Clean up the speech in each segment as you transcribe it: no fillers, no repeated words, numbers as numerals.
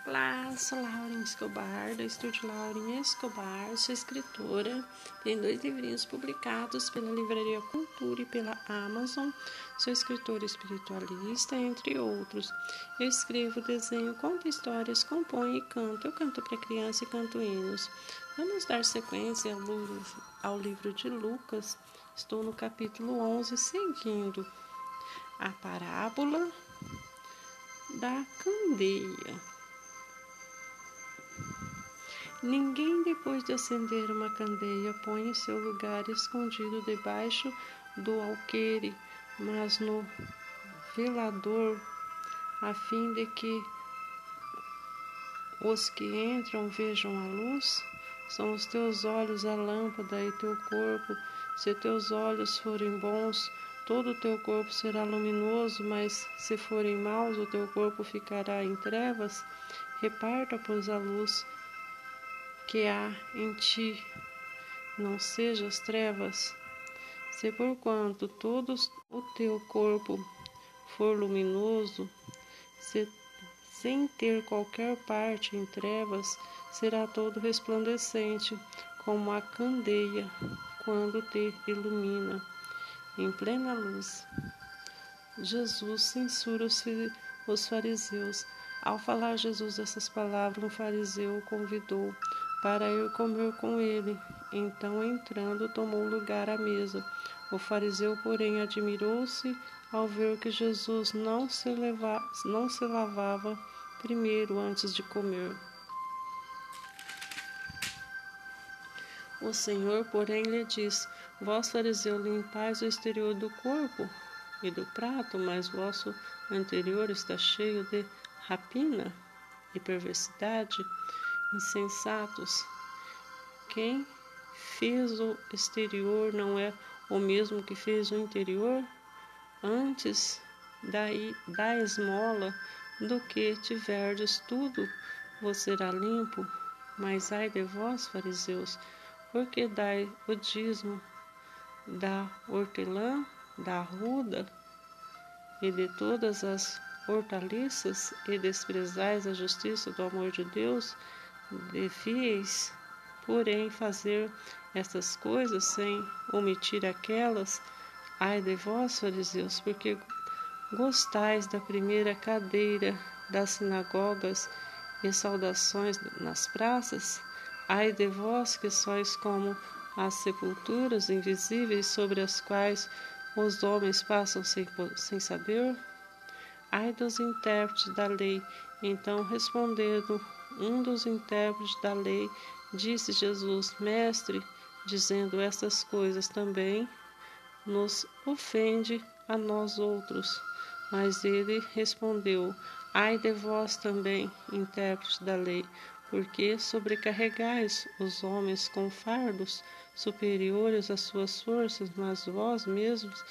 Olá, sou Lauren Escobar, do Estúdio Lauren Escobar, sou escritora, tenho 2 livrinhos publicados pela Livraria Cultura e pela Amazon, sou escritora espiritualista, entre outros. Eu escrevo, desenho, conto histórias, componho e canto. Eu canto para criança e canto hinos. Vamos dar sequência ao livro de Lucas. Estou no capítulo 11, seguindo a parábola da candeia. Ninguém, depois de acender uma candeia, põe em seu lugar escondido debaixo do alqueire, mas no velador, a fim de que os que entram vejam a luz. São os teus olhos a lâmpada e teu corpo. Se teus olhos forem bons, todo o teu corpo será luminoso, mas se forem maus, o teu corpo ficará em trevas. Reparta, pois, a luz que há em ti, não sejas trevas. Se porquanto todo o teu corpo for luminoso, sem ter qualquer parte em trevas, será todo resplandecente, como a candeia, quando te ilumina em plena luz. Jesus censura os fariseus. Ao falar Jesus essas palavras, um fariseu o convidou para ir comer com ele. Então, entrando, tomou lugar à mesa. O fariseu, porém, admirou-se ao ver que Jesus não se lavava primeiro antes de comer. O Senhor, porém, lhe disse: Vós, fariseus, limpais o exterior do corpo e do prato, mas vosso interior está cheio de rapina e perversidade. Insensatos, quem fez o exterior não é o mesmo que fez o interior? Antes da esmola do que tiverdes tudo, vos será limpo. Mas ai de vós, fariseus, porque dai o dízimo da hortelã, da arruda e de todas as hortaliças, e desprezais a justiça do amor de Deus. Devíeis, porém, fazer estas coisas sem omitir aquelas. Ai de vós, fariseus, porque gostais da primeira cadeira das sinagogas e saudações nas praças. Ai de vós, que sois como as sepulturas invisíveis sobre as quais os homens passam sem saber. Ai dos intérpretes da lei. Então, respondendo um dos intérpretes da lei, disse Jesus: Mestre, dizendo estas coisas também nos ofende a nós outros. Mas ele respondeu: Ai de vós também, intérpretes da lei, porque sobrecarregais os homens com fardos superiores às suas forças, mas vós mesmos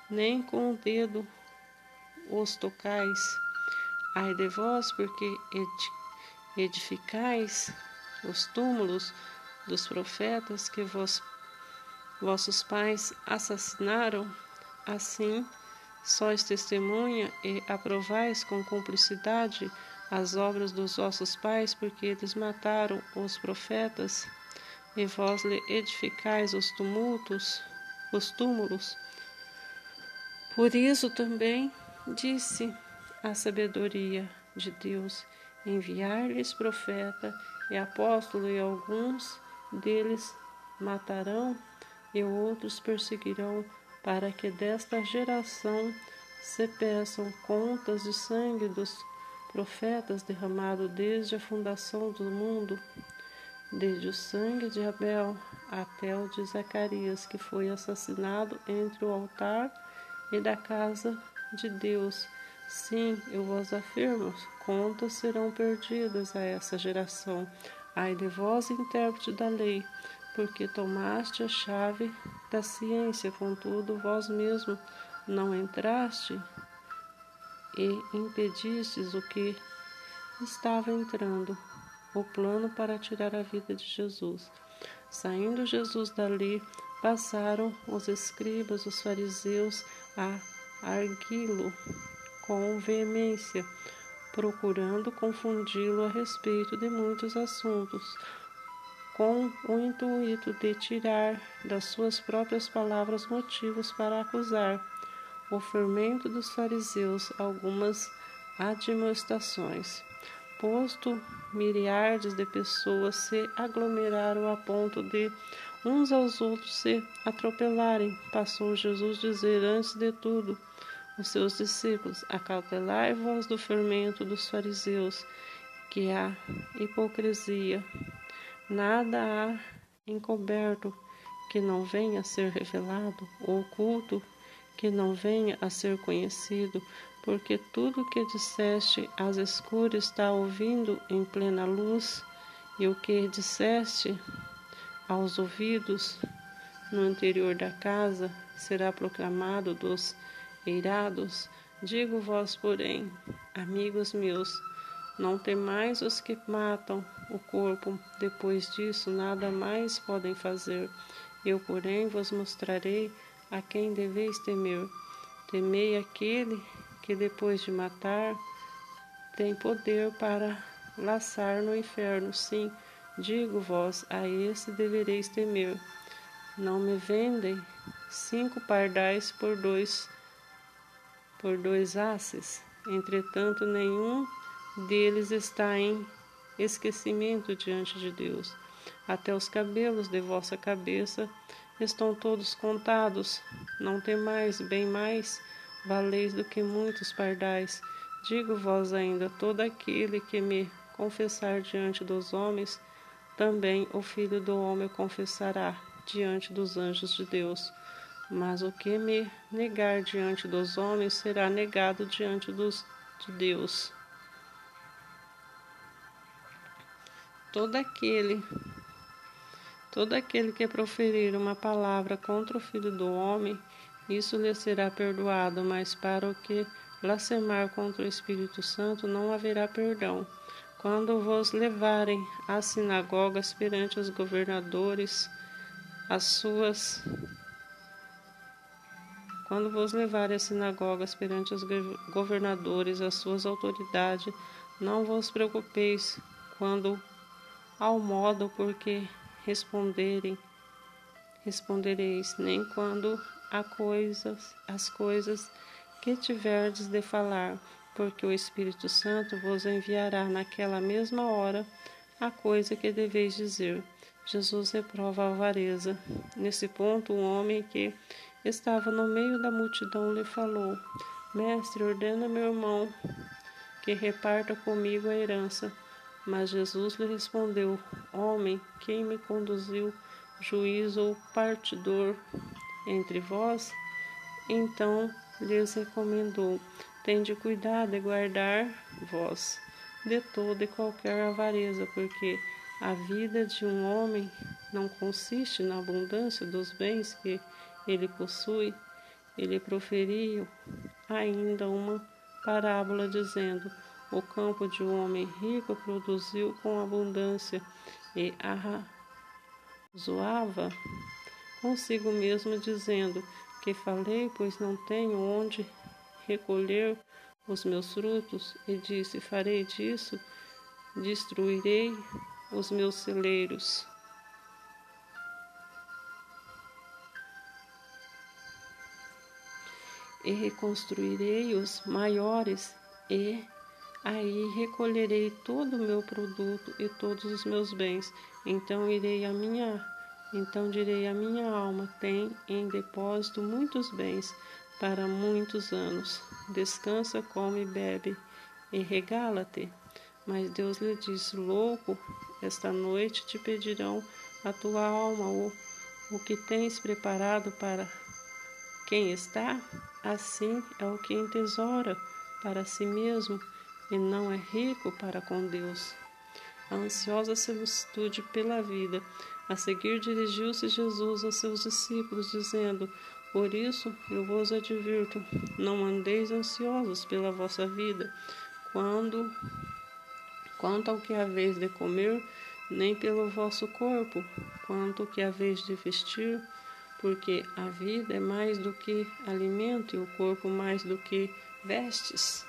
nem com o dedo os tocais. Ai de vós, porque edificais os túmulos dos profetas que vossos pais assassinaram. Assim, sois testemunha e aprovais com cumplicidade as obras dos vossos pais, porque eles mataram os profetas, e vós lhe edificais os túmulos. Por isso também disse a sabedoria de Deus: enviar-lhes profeta e apóstolo, e alguns deles matarão e outros perseguirão, para que desta geração se peçam contas de sangue dos profetas derramado desde a fundação do mundo, desde o sangue de Abel até o de Zacarias, que foi assassinado entre o altar e da casa de Deus. Sim, eu vos afirmo, contas serão perdidas a essa geração. Ai de vós, intérprete da lei, porque tomaste a chave da ciência, contudo vós mesmo não entraste e impedistes o que estava entrando, o plano para tirar a vida de Jesus. Saindo Jesus dali, passaram os escribas, os fariseus, a arguí-lo com veemência. procurando confundi-lo a respeito de muitos assuntos, com o intuito de tirar das suas próprias palavras motivos para acusar o fermento dos fariseus algumas admoestações. Posto milhares de pessoas se aglomeraram a ponto de uns aos outros se atropelarem, passou Jesus a dizer antes de tudo os seus discípulos: acautelai-vos do fermento dos fariseus, que há hipocrisia. Nada há encoberto que não venha a ser revelado, ou oculto que não venha a ser conhecido, porque tudo que disseste às escuras está ouvindo em plena luz, e o que disseste aos ouvidos no interior da casa será proclamado dos eirados. Digo-vos, porém, amigos meus, não temais os que matam o corpo, depois disso nada mais podem fazer. Eu, porém, vos mostrarei a quem deveis temer. Temei aquele que, depois de matar, tem poder para lançar no inferno. Sim, digo-vos, a esse devereis temer. Não me vendem 5 pardais por dois asses? Entretanto, nenhum deles está em esquecimento diante de Deus. Até os cabelos de vossa cabeça estão todos contados. Não temais, bem mais valeis do que muitos pardais. Digo-vos ainda, todo aquele que me confessar diante dos homens, também o Filho do Homem confessará diante dos anjos de Deus. Mas o que me negar diante dos homens será negado diante de Deus. Todo aquele que proferir uma palavra contra o Filho do Homem, isso lhe será perdoado, mas para o que blasfemar contra o Espírito Santo não haverá perdão. Quando vos levarem às sinagogas perante os governadores, as suas autoridades, não vos preocupeis quando ao modo por que respondereis, nem quando as coisas que tiverdes de falar, porque o Espírito Santo vos enviará naquela mesma hora a coisa que deveis dizer. Jesus reprova a avareza. Nesse ponto, um homem que estava no meio da multidão lhe falou: Mestre, ordena meu irmão que reparta comigo a herança. Mas Jesus lhe respondeu: Homem, quem me conduziu juiz ou partidor entre vós? Então lhes recomendou: Tende cuidado de guardar-vos de toda e qualquer avareza, porque a vida de um homem não consiste na abundância dos bens que ele possui. Ele proferiu ainda uma parábola, dizendo: O campo de um homem rico produziu com abundância, e arrazoava consigo mesmo, dizendo: Que falei, pois não tenho onde recolher os meus frutos? E disse: Farei disso, destruirei os meus celeiros e reconstruirei os maiores, e aí recolherei todo o meu produto e todos os meus bens. Então direi à minha alma: tem em depósito muitos bens para muitos anos. Descansa, come e bebe, e regala-te. Mas Deus lhe disse: Louco, esta noite te pedirão a tua alma, o que tens preparado para quem está? Assim é o que entesoura para si mesmo e não é rico para com Deus. A ansiosa solicitude pela vida. A seguir dirigiu-se Jesus aos seus discípulos, dizendo: Por isso eu vos advirto, não andeis ansiosos pela vossa vida, quanto ao que haveis de comer, nem pelo vosso corpo, quanto ao que haveis de vestir, porque a vida é mais do que alimento e o corpo mais do que vestes.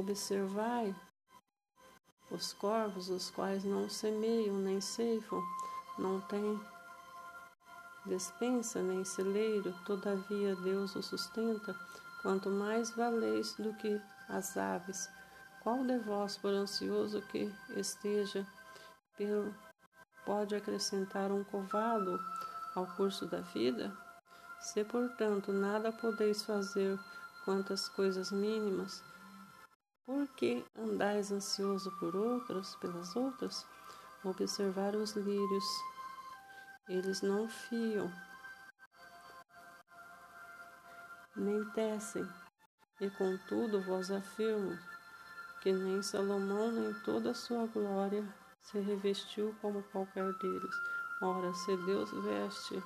Observai os corvos, os quais não semeiam nem ceifam, não têm despensa nem celeiro, todavia Deus os sustenta. Quanto mais valeis do que as aves. Qual de vós, por ansioso que esteja, pode acrescentar um covado ao curso da vida? Se, portanto, nada podeis fazer quanto às coisas mínimas, por que andais ansioso pelas outras? Observar os lírios, eles não fiam, nem tecem, e contudo vos afirmo que nem Salomão, nem toda a sua glória, se revestiu como qualquer deles. Ora, se Deus veste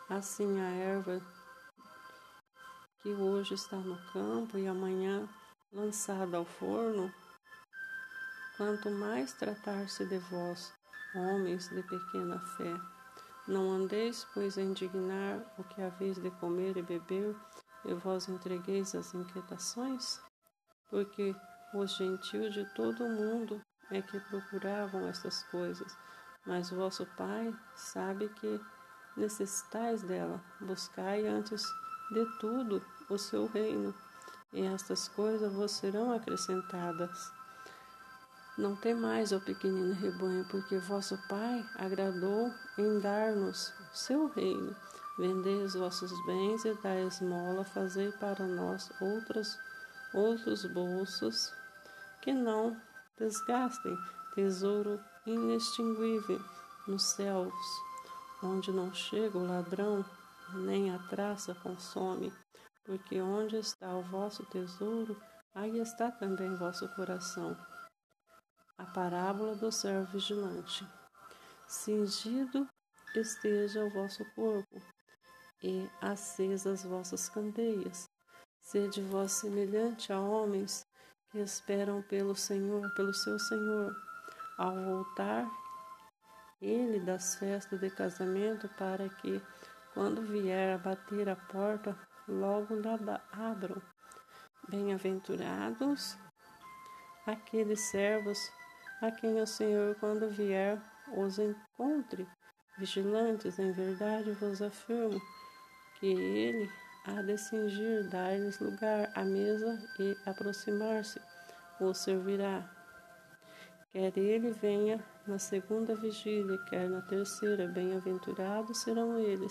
assim a erva que hoje está no campo e amanhã lançada ao forno, quanto mais tratar-se de vós, homens de pequena fé. Não andeis, pois, a indignar o que haveis de comer e beber, e vós entregueis as inquietações? Porque os gentios de todo o mundo é que procuravam estas coisas, mas vosso Pai sabe que necessitais dela. Buscai antes de tudo o seu reino, e estas coisas vos serão acrescentadas. Não temais, ó pequenino rebanho, porque vosso Pai agradou em dar-nos o seu reino. Vendei os vossos bens e dai esmola, fazei para nós outros bolsos que não desgastem, tesouro inextinguível nos céus, onde não chega o ladrão, nem a traça consome, porque onde está o vosso tesouro, aí está também vosso coração. A parábola do servo vigilante. Cingido esteja o vosso corpo, e acesas as vossas candeias. Sede vós semelhante a homens que esperam pelo seu Senhor, ao voltar ele das festas de casamento, para que, quando vier a bater a porta, logo lhe abram. Bem-aventurados aqueles servos a quem o Senhor, quando vier, os encontre vigilantes. Em verdade vos afirmo que ele há de cingir, dar-lhes lugar à mesa e aproximar-se, os servirá. Quer ele venha na segunda vigília, quer na terceira, bem-aventurados serão eles.